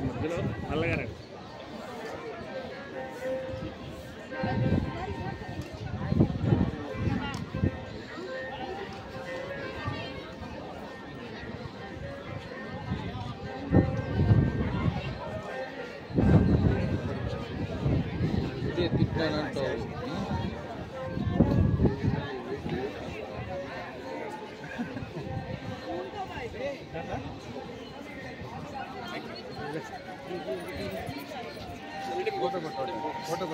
మధ్యలో నల్లగారు photo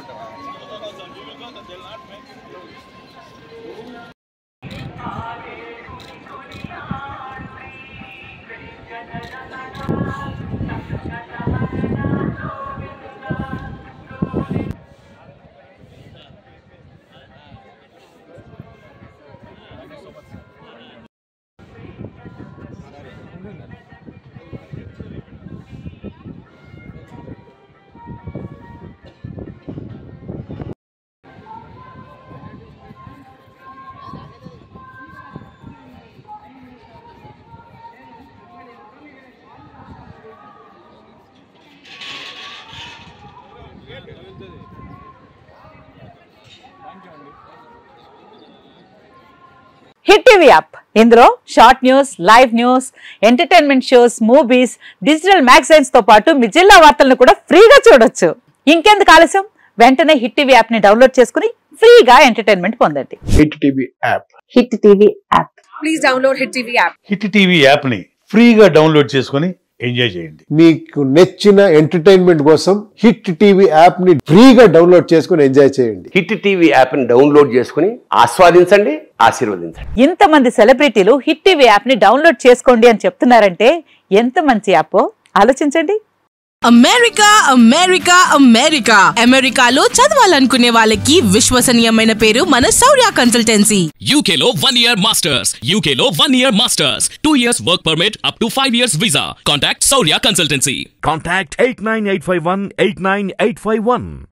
hit TV app ఇందులో short news, live news, entertainment shows, movies, digital magazines తో పాటు మీ జిల్లా వార్తలను కూడా ఫ్రీగా చూడొచ్చు. ఇంకెందుకు ఆలస్యం, వెంటనే హిట్ టీవీ యాప్ ని డౌన్లోడ్ చేసుకుని ఫ్రీగా ఎంటర్టైన్మెంట్ పొందండి. Hit TV app. Hit TV app. Please download hit TV app. Hit TV app ని ఫ్రీగా డౌన్లోడ్ చేసుకుని ఎంజాయ్ చేయండి. మీకు నచ్చిన ఎంటర్టైన్మెంట్ కోసం హిట్ టీవీ యాప్ ని ఫ్రీగా డౌన్లోడ్ చేసుకుని ఎంజాయ్ చేయండి. హిట్ టీవీ యాప్ ని డౌన్లోడ్ చేసుకుని ఆస్వాదించండి, ఆశీర్వదించండి. ఇంతమంది సెలబ్రిటీలు హిట్ టీవీ యాప్ ని డౌన్లోడ్ చేసుకోండి అని చెప్తున్నారంటే ఎంత మంచి యాప్ ఆలోచించండి. అమెరికా అమెరికా అమెరికా అమెరికాలో చదవాలనుకునే వాళ్ళకి విశ్వసనీయమైన పేరు మన శౌర్య కన్సల్టెన్సీ. UK లో 1 year masters, UK లో 1 year masters, 2 years work permit up to 5 years visa. Contact Saurya Consultancy. Contact 89851 89851.